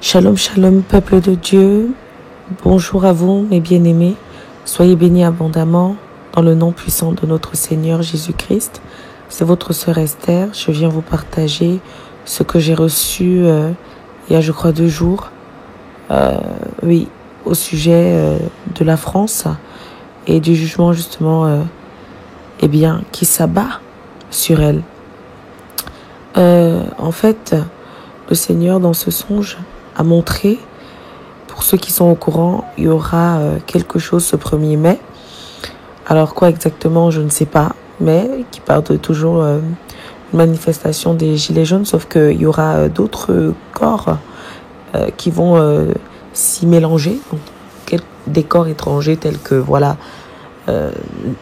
Shalom, shalom, peuple de Dieu. Bonjour à vous, mes bien-aimés. Soyez bénis abondamment dans le nom puissant de notre Seigneur Jésus-Christ. C'est votre sœur Esther. Je viens vous partager ce que j'ai reçu il y a, je crois, 2 jours. Au sujet de la France et du jugement, justement, qui s'abat sur elle. En fait, le Seigneur, dans ce songe, a montré, pour ceux qui sont au courant, il y aura quelque chose ce 1er mai. Alors quoi exactement, je ne sais pas, mais qui parle de toujours une manifestation des Gilets jaunes, sauf qu'il y aura d'autres corps qui vont s'y mélanger, donc des corps étrangers tels que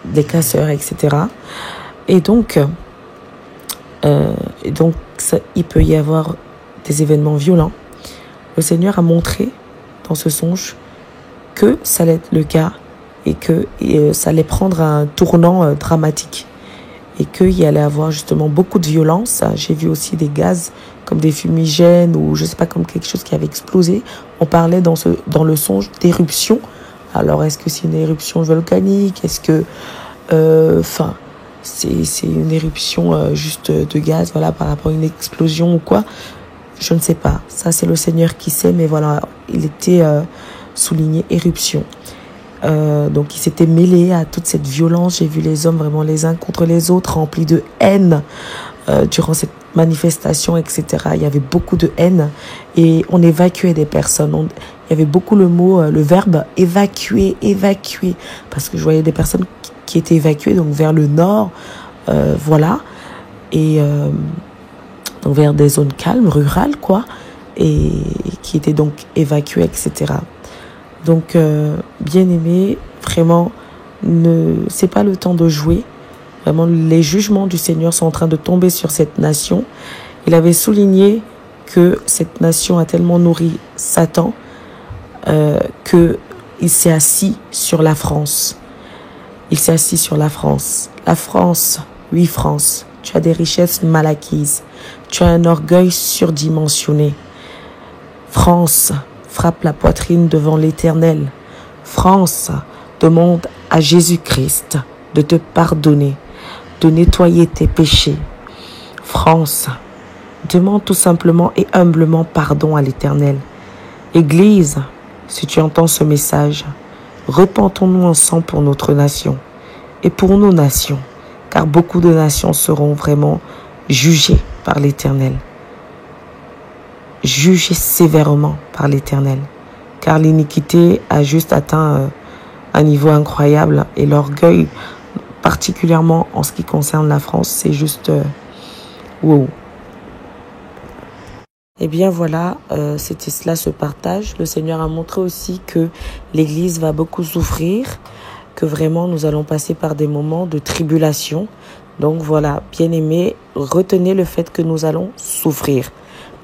des casseurs, etc. Et donc il peut y avoir des événements violents. Le Seigneur a montré dans ce songe que ça allait être le cas et que ça allait prendre un tournant dramatique et qu'il y allait avoir justement beaucoup de violence. J'ai vu aussi des gaz comme des fumigènes ou je sais pas, comme quelque chose qui avait explosé. On parlait dans le songe d'éruption. Alors est-ce que c'est une éruption volcanique? Est-ce que c'est une éruption juste de gaz, par rapport à une explosion ou quoi? Je ne sais pas. Ça, c'est le Seigneur qui sait, mais voilà, il était souligné éruption. Donc, il s'était mêlé à toute cette violence. J'ai vu les hommes vraiment les uns contre les autres, remplis de haine durant cette manifestation, etc. Il y avait beaucoup de haine et on évacuait des personnes. Il y avait beaucoup le verbe évacuer, parce que je voyais des personnes qui étaient évacuées donc vers le nord, donc vers des zones calmes, rurales, et qui étaient donc évacuées, etc. Donc, bien-aimés, vraiment, c'est pas le temps de jouer. Vraiment, les jugements du Seigneur sont en train de tomber sur cette nation. Il avait souligné que cette nation a tellement nourri Satan qu'il s'est assis sur la France. Il s'est assis sur la France. La France, oui, France, tu as des richesses mal acquises. Tu as un orgueil surdimensionné. France, frappe la poitrine devant l'Éternel. France, demande à Jésus-Christ de te pardonner, de nettoyer tes péchés. France, demande tout simplement et humblement pardon à l'Éternel. Église, si tu entends ce message, repentons-nous ensemble pour notre nation et pour nos nations, car beaucoup de nations seront vraiment jugées par l'Éternel. Jugées sévèrement par l'Éternel, car l'iniquité a juste atteint un niveau incroyable et l'orgueil, particulièrement en ce qui concerne la France, c'est juste wow. Eh bien voilà, c'était cela ce partage. Le Seigneur a montré aussi que l'Église va beaucoup souffrir, que vraiment nous allons passer par des moments de tribulation. Donc voilà, bien-aimés, retenez le fait que nous allons souffrir.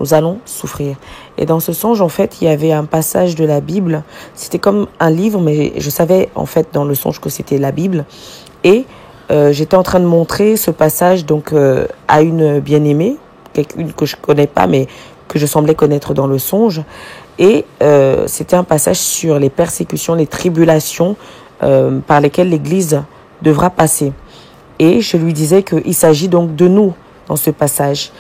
Nous allons souffrir. Et dans ce songe, en fait, il y avait un passage de la Bible. C'était comme un livre, mais je savais en fait dans le songe que c'était la Bible. Et j'étais en train de montrer ce passage donc à une bien-aimée, quelqu'une que je connais pas, mais que je semblais connaître dans le songe. Et c'était un passage sur les persécutions, les tribulations par lesquelles l'Église devra passer. Et je lui disais qu'il s'agit donc de nous dans ce passage.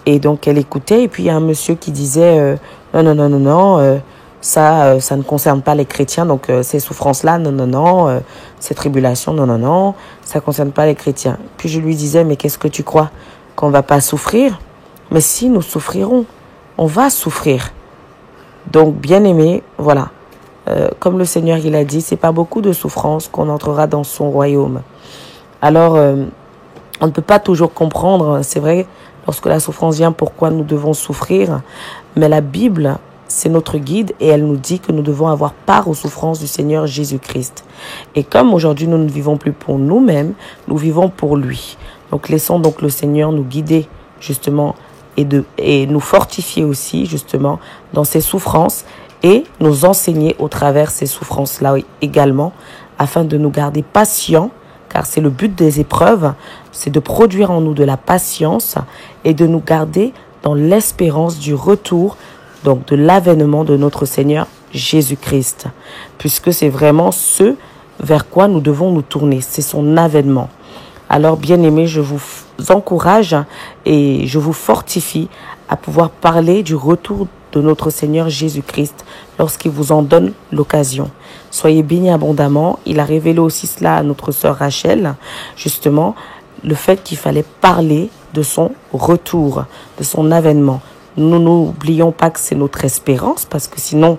Et donc elle écoutait et puis il y a un monsieur qui disait non, ça ne concerne pas les chrétiens, donc ces souffrances-là, non, ces tribulations, non, ça ne concerne pas les chrétiens. Puis je lui disais, mais qu'est-ce que tu crois, qu'on ne va pas souffrir? Mais si, nous souffrirons, on va souffrir. Donc bien aimé, voilà, comme le Seigneur il a dit, c'est pas beaucoup de souffrance qu'on entrera dans son royaume. Alors, on ne peut pas toujours comprendre, c'est vrai, lorsque la souffrance vient, pourquoi nous devons souffrir. Mais la Bible, c'est notre guide et elle nous dit que nous devons avoir part aux souffrances du Seigneur Jésus-Christ. Et comme aujourd'hui, nous ne vivons plus pour nous-mêmes, nous vivons pour lui. Donc, laissons donc le Seigneur nous guider, justement, et nous fortifier aussi, justement, dans ces souffrances et nous enseigner au travers ces souffrances-là également, afin de nous garder patients, car c'est le but des épreuves, c'est de produire en nous de la patience et de nous garder dans l'espérance du retour donc de l'avènement de notre Seigneur Jésus-Christ, puisque c'est vraiment ce vers quoi nous devons nous tourner, c'est son avènement. Alors, bien-aimés, je vous encourage et je vous fortifie à pouvoir parler du retour de notre Seigneur Jésus-Christ lorsqu'il vous en donne l'occasion. Soyez bénis abondamment. Il a révélé aussi cela à notre sœur Rachel, justement, le fait qu'il fallait parler de son retour, de son avènement. Nous n'oublions pas que c'est notre espérance, parce que sinon,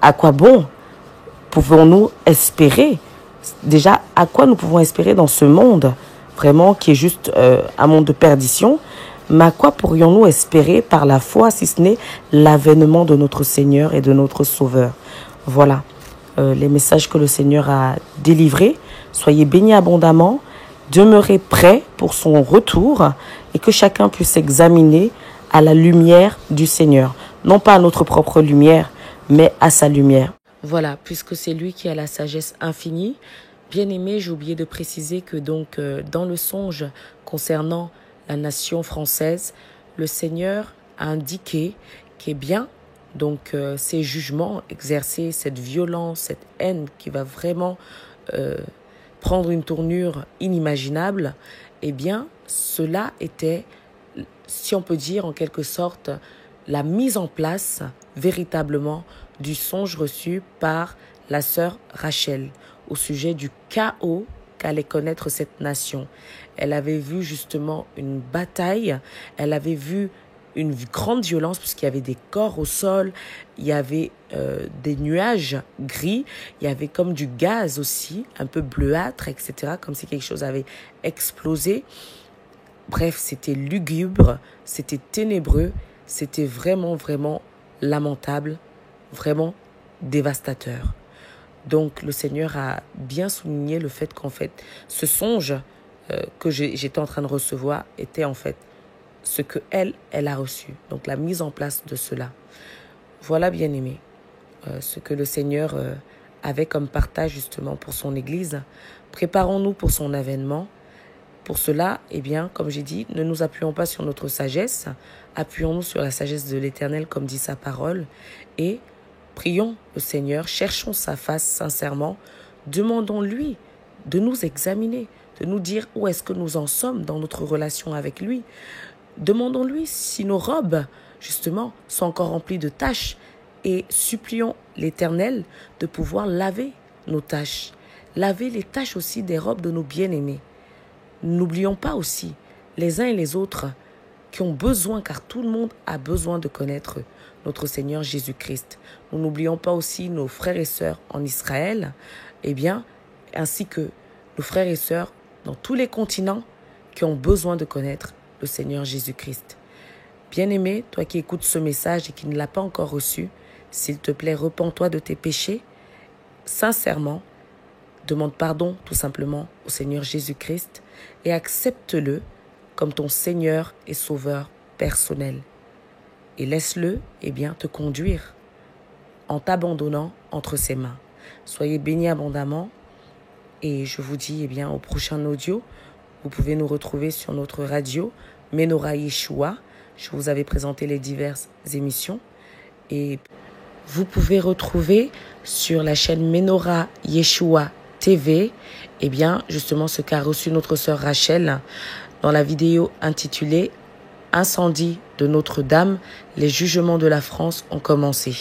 à quoi bon pouvons-nous espérer? Déjà, à quoi nous pouvons espérer dans ce monde, vraiment, qui est juste un monde de perdition? Mais à quoi pourrions-nous espérer par la foi, si ce n'est l'avènement de notre Seigneur et de notre Sauveur? Voilà les messages que le Seigneur a délivrés. Soyez bénis abondamment, demeurez prêts pour son retour et que chacun puisse examiner à la lumière du Seigneur. Non pas à notre propre lumière, mais à sa lumière. Voilà, puisque c'est lui qui a la sagesse infinie. Bien aimé, j'ai oublié de préciser que donc dans le songe concernant la nation française, le Seigneur a indiqué qu'est bien donc ces jugements exercés, cette violence, cette haine qui va vraiment prendre une tournure inimaginable, eh bien cela était, si on peut dire en quelque sorte, la mise en place véritablement du songe reçu par la sœur Rachel au sujet du chaos qu'allait connaître cette nation. Elle avait vu justement une bataille, elle avait vu une grande violence puisqu'il y avait des corps au sol, il y avait des nuages gris, il y avait comme du gaz aussi, un peu bleuâtre, etc., comme si quelque chose avait explosé. Bref, c'était lugubre, c'était ténébreux, c'était vraiment, vraiment lamentable, vraiment dévastateur. Donc, le Seigneur a bien souligné le fait qu'en fait, ce songe que j'étais en train de recevoir était en fait ce que elle a reçu. Donc, la mise en place de cela. Voilà, bien aimé, ce que le Seigneur avait comme partage justement pour son Église. Préparons-nous pour son avènement. Pour cela, eh bien, comme j'ai dit, ne nous appuyons pas sur notre sagesse, appuyons-nous sur la sagesse de l'Éternel, comme dit sa parole, et prions le Seigneur, cherchons sa face sincèrement, demandons-lui de nous examiner, de nous dire où est-ce que nous en sommes dans notre relation avec lui. Demandons-lui si nos robes, justement, sont encore remplies de taches et supplions l'Éternel de pouvoir laver nos taches, laver les taches aussi des robes de nos bien-aimés. N'oublions pas aussi les uns et les autres qui ont besoin, car tout le monde a besoin de connaître notre Seigneur Jésus-Christ. Nous n'oublions pas aussi nos frères et sœurs en Israël, eh bien, ainsi que nos frères et sœurs dans tous les continents qui ont besoin de connaître le Seigneur Jésus-Christ. Bien-aimé, toi qui écoutes ce message et qui ne l'as pas encore reçu, s'il te plaît, repens-toi de tes péchés. Sincèrement, demande pardon tout simplement au Seigneur Jésus-Christ et accepte-le comme ton Seigneur et Sauveur personnel. Et laisse-le te conduire en t'abandonnant entre ses mains. Soyez bénis abondamment et je vous dis au prochain audio. Vous pouvez nous retrouver sur notre radio Menorah Yeshua. Je vous avais présenté les diverses émissions et vous pouvez retrouver sur la chaîne Menorah Yeshua TV, justement ce qu'a reçu notre sœur Rachel dans la vidéo intitulée Incendie de Notre-Dame, les jugements de la France ont commencé.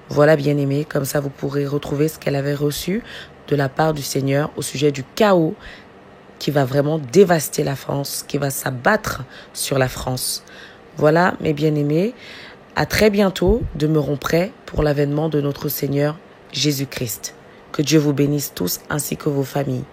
Voilà, bien aimé, comme ça vous pourrez retrouver ce qu'elle avait reçu de la part du Seigneur au sujet du chaos qui va vraiment dévaster la France, qui va s'abattre sur la France. Voilà, mes bien-aimés, à très bientôt, demeurons prêts pour l'avènement de notre Seigneur Jésus-Christ. Que Dieu vous bénisse tous ainsi que vos familles.